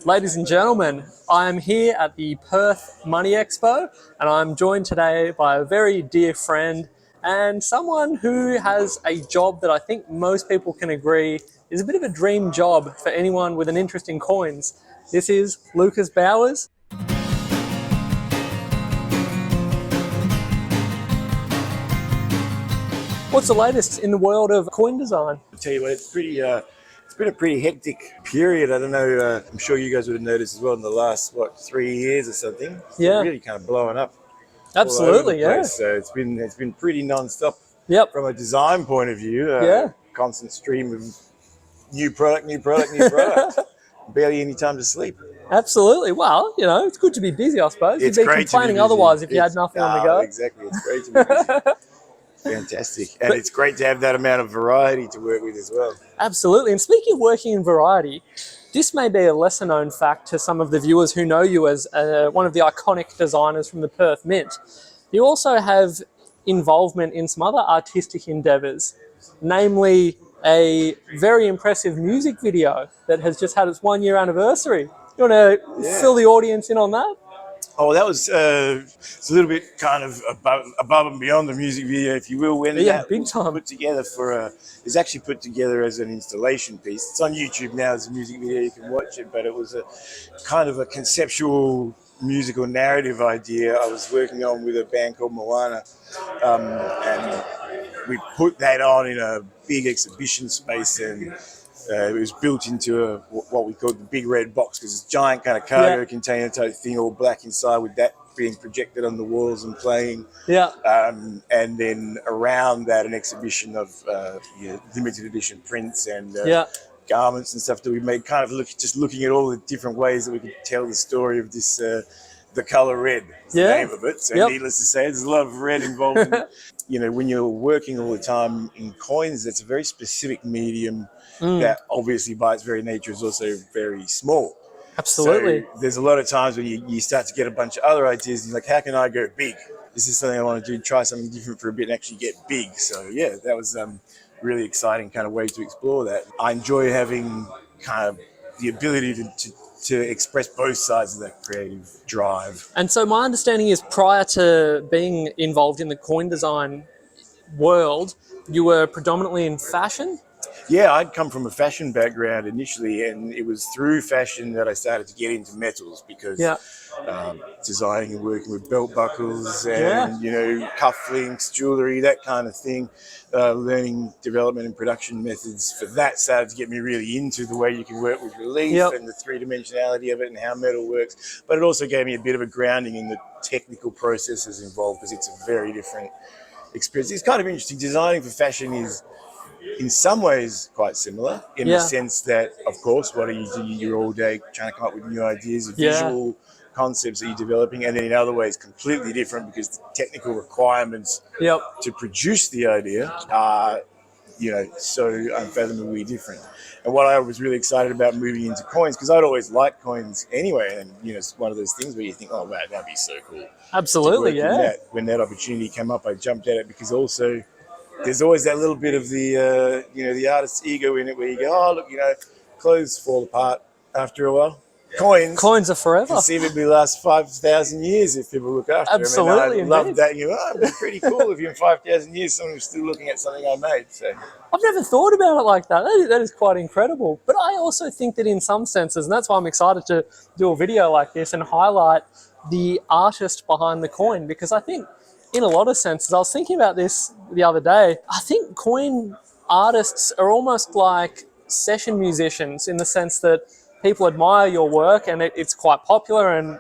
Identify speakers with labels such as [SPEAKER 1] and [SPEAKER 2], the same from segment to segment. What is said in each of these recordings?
[SPEAKER 1] Ladies and gentlemen, I am here at the Perth Money Expo and I'm joined today by a very dear friend and someone who has a job that I think most people can agree is a bit of a dream job for anyone with an interest in coins. This is Lucas Bowers. What's the latest in the world of coin design?
[SPEAKER 2] I'll tell you what, it's been a pretty hectic period. I don't know, I'm sure you guys would have noticed as well in the last, 3 years or something. It's
[SPEAKER 1] Yeah.
[SPEAKER 2] really kind of blowing up
[SPEAKER 1] Absolutely,
[SPEAKER 2] all over the
[SPEAKER 1] yeah.
[SPEAKER 2] place. So it's been pretty non-stop
[SPEAKER 1] Yep.
[SPEAKER 2] from a design point of view.
[SPEAKER 1] Yeah.
[SPEAKER 2] Constant stream of new product. Barely any time to sleep.
[SPEAKER 1] Absolutely. Well, it's good to be busy, I suppose.
[SPEAKER 2] It's
[SPEAKER 1] You'd be
[SPEAKER 2] great to be
[SPEAKER 1] complaining
[SPEAKER 2] busy.
[SPEAKER 1] otherwise if you had nothing on the go.
[SPEAKER 2] Exactly. It's great to be busy. Fantastic. And it's great to have that amount of variety to work with as well.
[SPEAKER 1] Absolutely. And speaking of working in variety, this may be a lesser known fact to some of the viewers who know you as one of the iconic designers from the Perth Mint. You also have involvement in some other artistic endeavours, namely a very impressive music video that has just had its 1 year anniversary. You want to fill the audience in on that?
[SPEAKER 2] Oh, that was it's a little bit kind of above and beyond the music video, if you will. When that
[SPEAKER 1] big
[SPEAKER 2] was
[SPEAKER 1] time.
[SPEAKER 2] put together it's actually put together as an installation piece. It's on YouTube now as a music video. You can watch it, but it was a kind of a conceptual musical narrative idea I was working on with a band called Moana, and we put that on in a big exhibition space and. It was built into what we call the big red box because it's a giant kind of cargo container type thing, all black inside, with that being projected on the walls and playing.
[SPEAKER 1] Yeah.
[SPEAKER 2] And then around that, an exhibition of limited edition prints and garments and stuff that we made, kind of looking at all the different ways that we could tell the story of this. The color red is the name of it. So needless to say, there's a lot of red involved. When you're working all the time in coins, that's a very specific medium that obviously by its very nature is also very small.
[SPEAKER 1] Absolutely.
[SPEAKER 2] So there's a lot of times when you start to get a bunch of other ideas and you're like, how can I go big? This is something I want to do, try something different for a bit and actually get big. So yeah, that was really exciting kind of way to explore that. I enjoy having kind of the ability to express both sides of that creative drive.
[SPEAKER 1] And so my understanding is prior to being involved in the coin design world, you were predominantly in fashion?
[SPEAKER 2] Yeah, I'd come from a fashion background initially, and it was through fashion that I started to get into metals because designing and working with belt buckles and cufflinks, jewelry, that kind of thing, learning development and production methods for that started to get me really into the way you can work with relief and the three-dimensionality of it and how metal works. But it also gave me a bit of a grounding in the technical processes involved because it's a very different experience. It's kind of interesting. Designing for fashion is in some ways quite similar in the sense that, of course, what are you doing? You're all day trying to come up with new ideas, visual concepts that you're developing, and then in other ways completely different because the technical requirements to produce the idea are, so unfathomably different. And what I was really excited about moving into coins, because I'd always liked coins anyway, and it's one of those things where you think, oh wow, that'd be so cool.
[SPEAKER 1] Absolutely,
[SPEAKER 2] When that opportunity came up, I jumped at it because also there's always that little bit of the, the artist's ego in it where you go, oh, look, clothes fall apart after a while.
[SPEAKER 1] Coins are forever.
[SPEAKER 2] Conceivably last 5,000 years if people look after them.
[SPEAKER 1] Absolutely,
[SPEAKER 2] I love that. It'd be pretty cool if in 5,000 years someone was still looking at something I made. So
[SPEAKER 1] I've never thought about it like that. That is quite incredible. But I also think that in some senses, and that's why I'm excited to do a video like this and highlight the artist behind the coin, because I think in a lot of senses, I was thinking about this the other day, I think coin artists are almost like session musicians in the sense that people admire your work and it's quite popular and,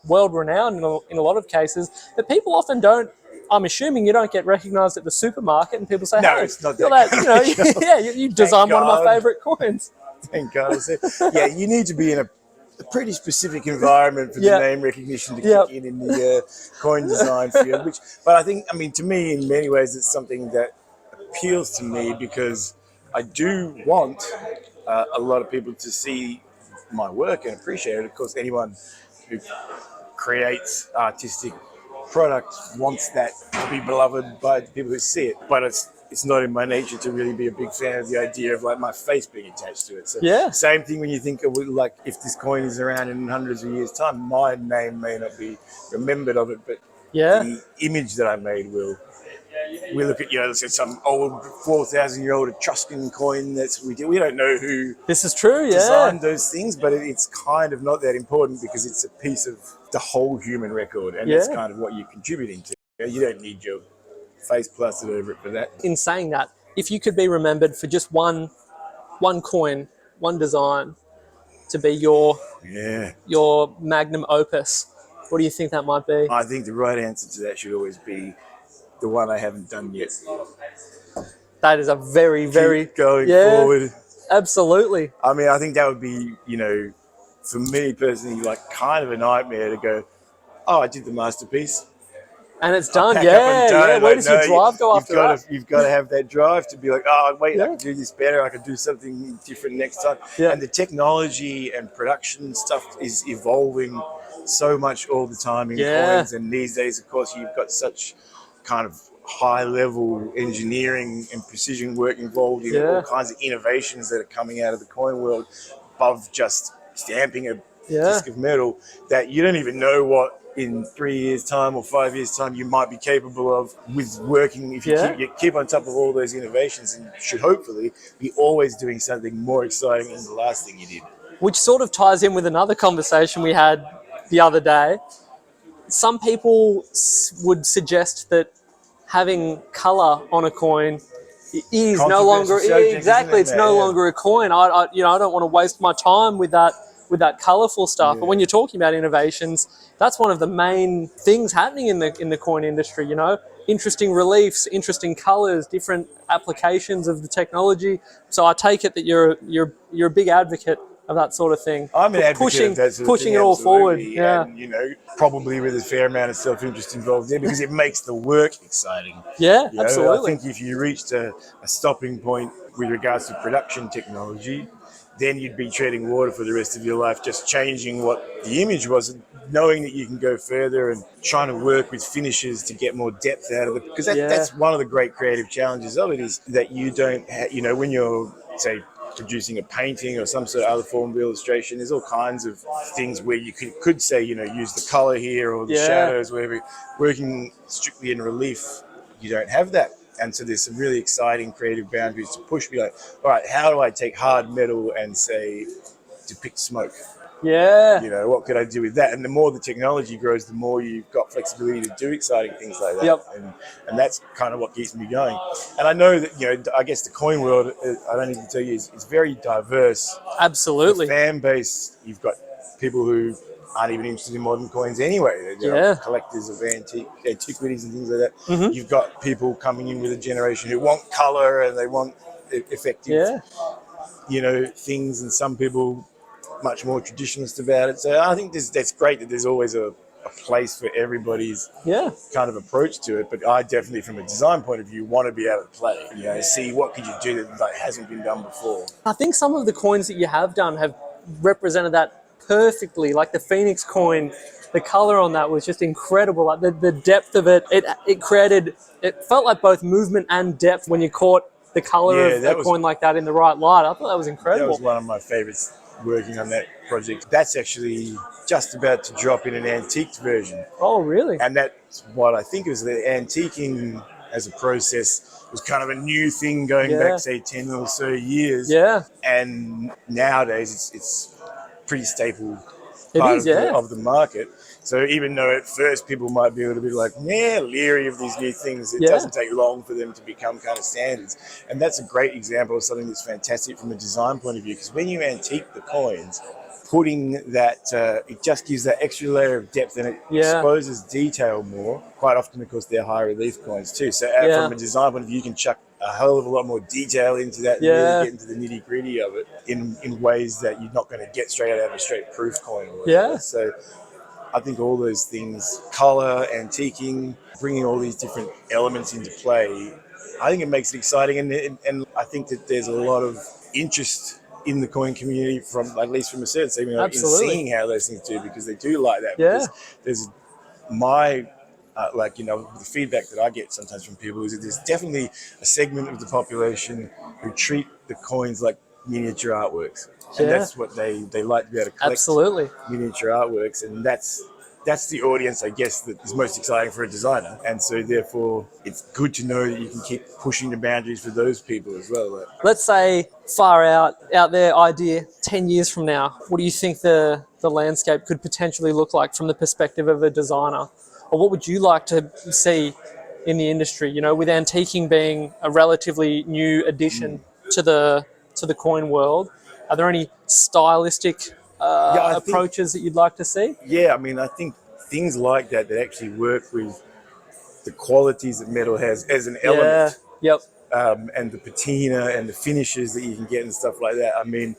[SPEAKER 1] world-renowned in a lot of cases, but people often don't. I'm assuming you don't get recognised at the supermarket and people say,
[SPEAKER 2] no,
[SPEAKER 1] hey,
[SPEAKER 2] it's not that
[SPEAKER 1] you designed one of my favourite coins.
[SPEAKER 2] Thank God. You need to be in a pretty specific environment for the name recognition to kick in the coin design field. But I think, to me, in many ways, it's something that appeals to me because I do want a lot of people to see my work and appreciate it. Of course, anyone who creates artistic product wants that to be beloved by the people who see it. But it's it's not in my nature to really be a big fan of the idea of like my face being attached to it. So
[SPEAKER 1] Yeah.
[SPEAKER 2] same thing when you think of like if this coin is around in hundreds of years' time, my name may not be remembered of it, but the image that I made will. We look at, let's say some old 4,000-year-old Etruscan coin we don't know who
[SPEAKER 1] this is true,
[SPEAKER 2] designed those things, but it's kind of not that important because it's a piece of the whole human record, and that's kind of what you're contributing to. You don't need your face plastered over it for that.
[SPEAKER 1] In saying that, if you could be remembered for just one coin, one design, to be your magnum opus, what do you think that might be?
[SPEAKER 2] I think the right answer to that should always be the one I haven't done yet.
[SPEAKER 1] That is a very, very...
[SPEAKER 2] Keep going forward.
[SPEAKER 1] Absolutely.
[SPEAKER 2] I mean, I think that would be, for me personally, like kind of a nightmare to go, oh, I did the masterpiece.
[SPEAKER 1] And it's done, yeah. Where does your drive go after that?
[SPEAKER 2] You've got to have that drive to be like, oh, wait, I can do this better. I can do something different next time. Yeah. And the technology and production stuff is evolving so much all the time in coins. And these days, of course, you've got such kind of high-level engineering and precision work involved in all kinds of innovations that are coming out of the coin world above just stamping a disc of metal that you don't even know what in 3 years' time or 5 years' time you might be capable of with working. If you keep on top of all those innovations, and should hopefully be always doing something more exciting than the last thing you did.
[SPEAKER 1] Which sort of ties in with another conversation we had the other day. Some people would suggest that having colour on a coin is no longer it's no longer a coin. I don't want to waste my time with that colourful stuff. But when you're talking about innovations, that's one of the main things happening in the coin industry. Interesting reliefs, interesting colours, different applications of the technology. So I take it that you're a big advocate of that sort of thing.
[SPEAKER 2] I'm an advocate of that sort of
[SPEAKER 1] pushing
[SPEAKER 2] thing,
[SPEAKER 1] it all forward.
[SPEAKER 2] And, probably with a fair amount of self-interest involved there because it makes the work exciting.
[SPEAKER 1] Yeah, absolutely.
[SPEAKER 2] I think if you reached a stopping point with regards to production technology, then you'd be treading water for the rest of your life, just changing what the image was, knowing that you can go further and trying to work with finishes to get more depth out of it. Because that's one of the great creative challenges of it, is that you don't, when you're, say, producing a painting or some sort of other form of illustration, there's all kinds of things where you could say, use the color here or the shadows, wherever. Working strictly in relief, you don't have that. And so there's some really exciting creative boundaries to push me, like, all right, how do I take hard metal and, say, depict smoke?
[SPEAKER 1] Yeah.
[SPEAKER 2] What could I do with that? And the more the technology grows, the more you've got flexibility to do exciting things like that. And that's kind of what keeps me going. And I know that, I guess the coin world, I don't need to tell you, is very diverse.
[SPEAKER 1] Absolutely.
[SPEAKER 2] The fan base, you've got people who aren't even interested in modern coins anyway. They're collectors of antiquities and things like that. Mm-hmm. You've got people coming in with a generation who want color and they want effective, things, and some people much more traditionalist about it. So I think that's great that there's always a place for everybody's kind of approach to it. But I definitely, from a design point of view, want to be able to play, see what could you do that hasn't been done before.
[SPEAKER 1] I think some of the coins that you have done have represented that perfectly. Like the Phoenix coin, the color on that was just incredible. Like the depth of it, it felt like both movement and depth when you caught the color of a coin like that in the right light. I thought that was incredible.
[SPEAKER 2] That was one of my favorites working on that project. That's actually just about to drop in an antiqued version.
[SPEAKER 1] Oh, really?
[SPEAKER 2] And that's what I think is the antiquing as a process was kind of a new thing going back, say, 10 or so years.
[SPEAKER 1] Yeah.
[SPEAKER 2] And nowadays it's pretty staple part of the market. So even though at first people might be a little bit like, leery of these new things, it doesn't take long for them to become kind of standards. And that's a great example of something that's fantastic from a design point of view, because when you antique the coins, putting that, it just gives that extra layer of depth and it exposes detail more. Quite often, of course, they're high relief coins too. So from a design point of view, you can chuck a hell of a lot more detail into that and really get into the nitty gritty of it in ways that you're not going to get straight out of a straight proof coin. Or whatever. So I think all those things, color, antiquing, bringing all these different elements into play, I think it makes it exciting. And I think that there's a lot of interest in the coin community, from at least from a certain segment, in seeing how those things do, because they do like that. Because there's my Like, you know, the feedback that I get sometimes from people is that there's definitely a segment of the population who treat the coins like miniature artworks. And
[SPEAKER 1] Yeah.
[SPEAKER 2] that's what they like to be able to collect
[SPEAKER 1] Absolutely.
[SPEAKER 2] miniature artworks. And that's the audience, I guess, that is most exciting for a designer. And so therefore it's good to know that you can keep pushing the boundaries for those people as well. Like,
[SPEAKER 1] Let's say far out there idea 10 years from now, what do you think the landscape could potentially look like from the perspective of a designer? Or what would you like to see in the industry, you know, with antiquing being a relatively new addition to the coin world? Are there any stylistic approaches that you'd like to see?
[SPEAKER 2] Yeah, I mean, I think things like that actually work with the qualities that metal has as an element.
[SPEAKER 1] Yep.
[SPEAKER 2] And the patina and the finishes that you can get and stuff like that. I mean,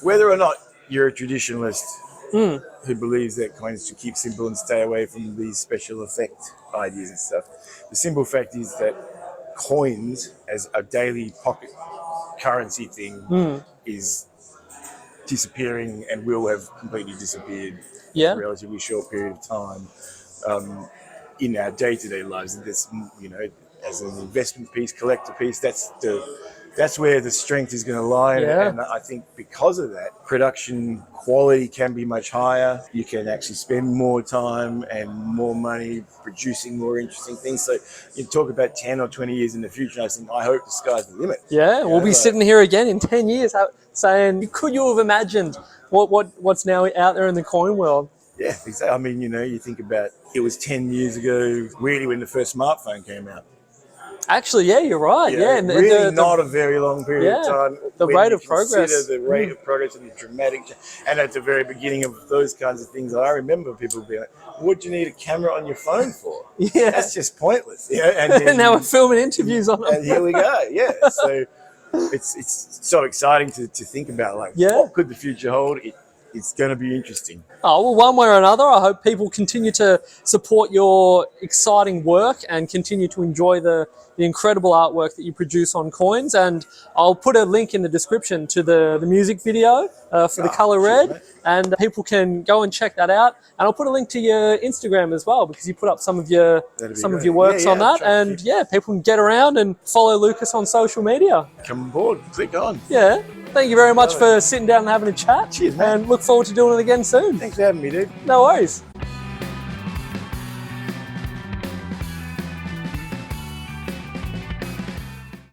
[SPEAKER 2] whether or not you're a traditionalist who believes that coins should keep simple and stay away from these special effect ideas and stuff, the simple fact is that coins as a daily pocket currency thing is disappearing and will have completely disappeared in a relatively short period of time in our day-to-day lives. And this, you know, as an investment piece, collector piece, that's where the strength is going to lie. And I think because of that, production quality can be much higher. You can actually spend more time and more money producing more interesting things. So you talk about 10 or 20 years in the future, I hope the sky's the limit.
[SPEAKER 1] Yeah, we'll be sitting here again in 10 years saying, could you have imagined what's now out there in the coin world?
[SPEAKER 2] Yeah, exactly. I mean, you know, you think about it was 10 years ago, really, when the first smartphone came out.
[SPEAKER 1] Actually, yeah, you're right. Yeah,
[SPEAKER 2] and really not a very long period of time.
[SPEAKER 1] The rate of progress.
[SPEAKER 2] The rate of progress and the dramatic, and at the very beginning of those kinds of things, I remember people being like, "What do you need a camera on your phone for?
[SPEAKER 1] Yeah,
[SPEAKER 2] that's just pointless." Yeah, and then,
[SPEAKER 1] now we're filming interviews on them.
[SPEAKER 2] And here we go. Yeah, so it's so exciting to think about, like, what could the future hold? It's going to be interesting.
[SPEAKER 1] Oh, well, one way or another, I hope people continue to support your exciting work and continue to enjoy the incredible artwork that you produce on coins. And I'll put a link in the description to the music video for the Colour Red, and people can go and check that out. And I'll put a link to your Instagram as well, because you put up some of your works on that. And people can get around and follow Lucas on social media.
[SPEAKER 2] Come aboard, click on.
[SPEAKER 1] Yeah. Thank you very much for sitting down and having a chat.
[SPEAKER 2] Cheers, man.
[SPEAKER 1] And look forward to doing it again soon.
[SPEAKER 2] Thanks for having me, dude.
[SPEAKER 1] No worries.